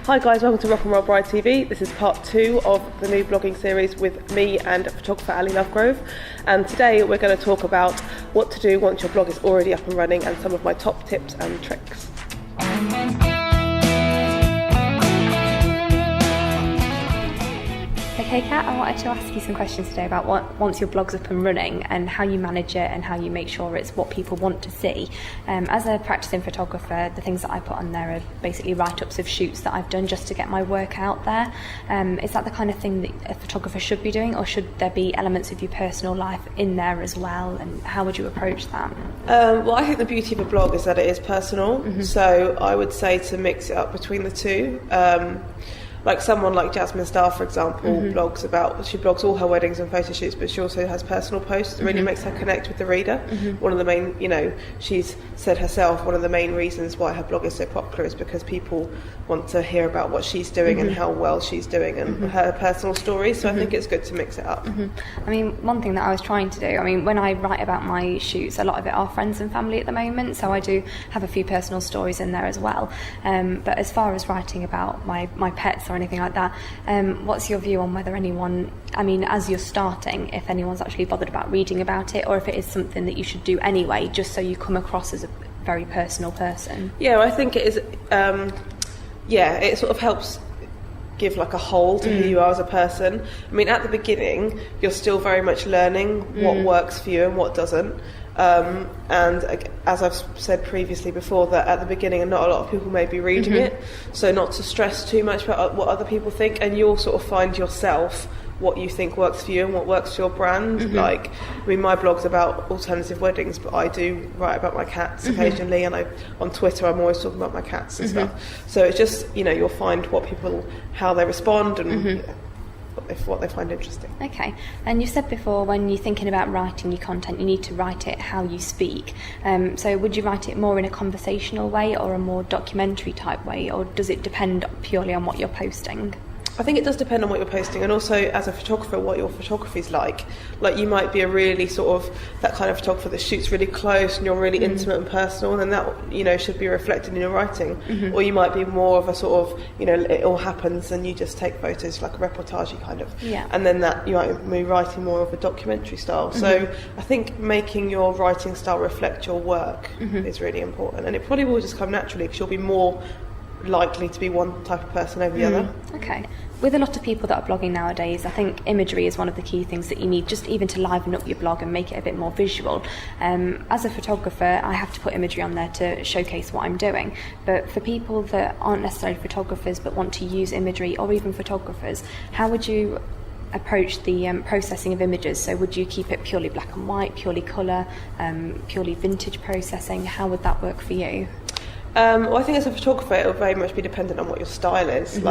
Hi guys, welcome to Rock and Roll Bride TV. This is part 2 of the new blogging series with me and photographer Ali Lovegrove. And today we're going to talk about what to do once your blog is already up and running and some of my top tips and tricks. Okay, Kat, I wanted to ask you some questions today about once your blog's up and running and how you manage it and how you make sure it's what people want to see. As a practicing photographer, the things that I put on there are basically write-ups of shoots that I've done just to get my work out there. Is that the kind of thing that a photographer should be doing, or should there be elements of your personal life in there as well, and how would you approach that? Well, I think the beauty of a blog is that it is personal, so I would say to mix it up between the two. Like someone like Jasmine Starr, for example, she blogs all her weddings and photo shoots, but she also has personal posts that really makes her connect with the reader. One of the main, she's said herself, one of the main reasons why her blog is so popular is because people want to hear about what she's doing and how well she's doing and her personal stories. So I think it's good to mix it up. I mean, one thing that I was trying to do, when I write about my shoots, a lot of it are friends and family at the moment, so I do have a few personal stories in there as well. But as far as writing about my pets or anything like that, what's your view on whether anyone, as you're starting, if anyone's actually bothered about reading about it, or if it is something that you should do anyway, just so you come across as a very personal person? Yeah, I think it is. It sort of helps give like a whole to who you are as a person. At the beginning, you're still very much learning what works for you and what doesn't. And as I've said previously before, that at the beginning not a lot of people may be reading it, so not to stress too much about what other people think, and you'll sort of find yourself what you think works for you and what works for your brand. My blog's about alternative weddings, but I do write about my cats occasionally, and on Twitter I'm always talking about my cats and stuff. So it's just, you'll find how they respond and what they find interesting. Okay, and you said before, when you're thinking about writing your content, you need to write it how you speak. So would you write it more in a conversational way or a more documentary type way, or does it depend purely on what you're posting? I think it does depend on what you're posting, and also as a photographer what your photography's like. Like, you might be a really sort of that kind of photographer that shoots really close and you're really intimate and personal, and then that should be reflected in your writing. Or you might be more of a sort of it all happens and you just take photos, like a reportage kind of. And then that you might be writing more of a documentary style. So I think making your writing style reflect your work is really important, and it probably will just come naturally because you'll be more likely to be one type of person over the other. Okay. With a lot of people that are blogging nowadays, I think imagery is one of the key things that you need, just even to liven up your blog and make it a bit more visual. As a photographer, I have to put imagery on there to showcase what I'm doing. But for people that aren't necessarily photographers but want to use imagery, or even photographers, how would you approach the processing of images? So would you keep it purely black and white, purely colour, purely vintage processing? How would that work for you? Well, I think as a photographer it will very much be dependent on what your style is.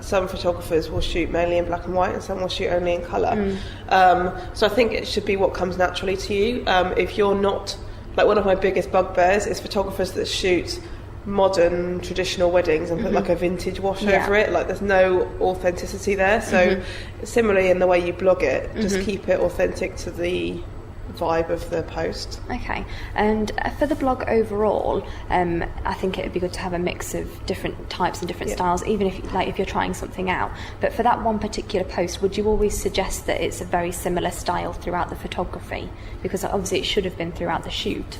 Some photographers will shoot mainly in black and white and some will shoot only in colour. So I think it should be what comes naturally to you. If you're not, like, one of my biggest bugbears is photographers that shoot modern traditional weddings and put like a vintage wash over it. Like, there's no authenticity there. So similarly in the way you blog it, just keep it authentic to the vibe of the post. Okay, and for the blog overall, I think it would be good to have a mix of different types and different styles, even if you're trying something out. But for that one particular post, would you always suggest that it's a very similar style throughout the photography? Because obviously it should have been throughout the shoot.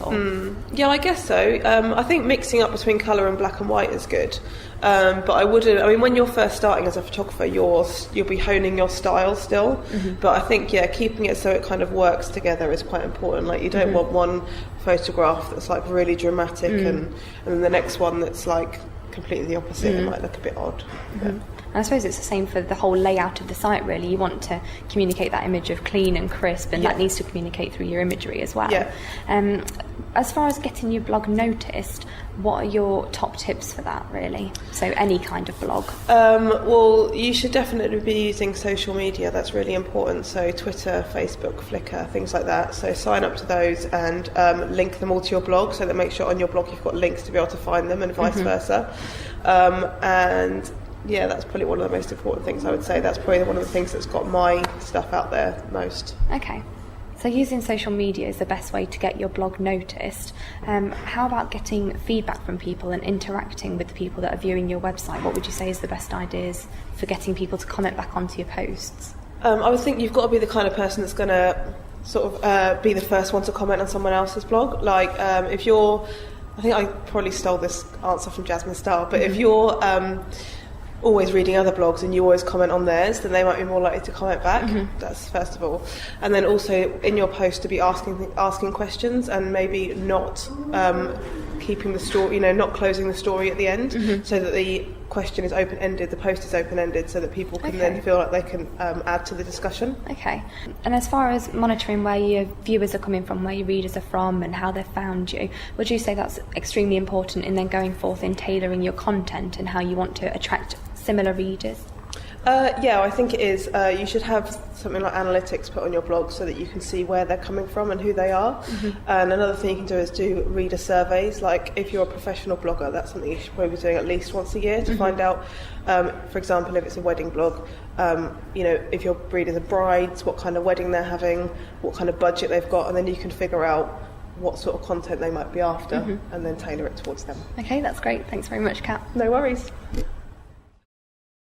Yeah, I guess so. I think mixing up between colour and black and white is good. But I wouldn't. When you're first starting as a photographer, you'll be honing your style still. But I think keeping it so it kind of works together is quite important. Like, you don't want one photograph that's like really dramatic and then the next one that's like completely the opposite. It might look a bit odd. And I suppose it's the same for the whole layout of the site, really. You want to communicate that image of clean and crisp, and that needs to communicate through your imagery as well. As far as getting your blog noticed, what are your top tips for that, really? So any kind of blog. Well, you should definitely be using social media. That's really important. So Twitter, Facebook, Flickr, things like that. So sign up to those and link them all to your blog, so that makes sure on your blog you've got links to be able to find them, and vice versa. And yeah, that's probably one of the most important things, I would say. That's probably one of the things that's got my stuff out there most. Okay. So using social media is the best way to get your blog noticed. How about getting feedback from people and interacting with the people that are viewing your website? What would you say is the best ideas for getting people to comment back onto your posts? I would think you've got to be the kind of person that's going to sort of be the first one to comment on someone else's blog. Like if you're, I think I probably stole this answer from Jasmine Starr, but if you're always reading other blogs and you always comment on theirs, then they might be more likely to comment back. That's first of all. And then also in your post to be asking questions and maybe not keeping the story, not closing the story at the end, so that the question is open-ended, the post is open-ended, so that people can then feel like they can add to the discussion. Okay. And as far as monitoring where your viewers are coming from, where your readers are from and how they've found you, would you say that's extremely important in then going forth in tailoring your content and how you want to attract similar readers? Yeah, I think it is. You should have something like analytics put on your blog so that you can see where they're coming from and who they are. And another thing you can do is do reader surveys. Like if you're a professional blogger, that's something you should probably be doing at least once a year to find out, for example, if it's a wedding blog, if your readers are brides, what kind of wedding they're having, what kind of budget they've got, and then you can figure out what sort of content they might be after and then tailor it towards them. Okay, that's great. Thanks very much, Kat. No worries.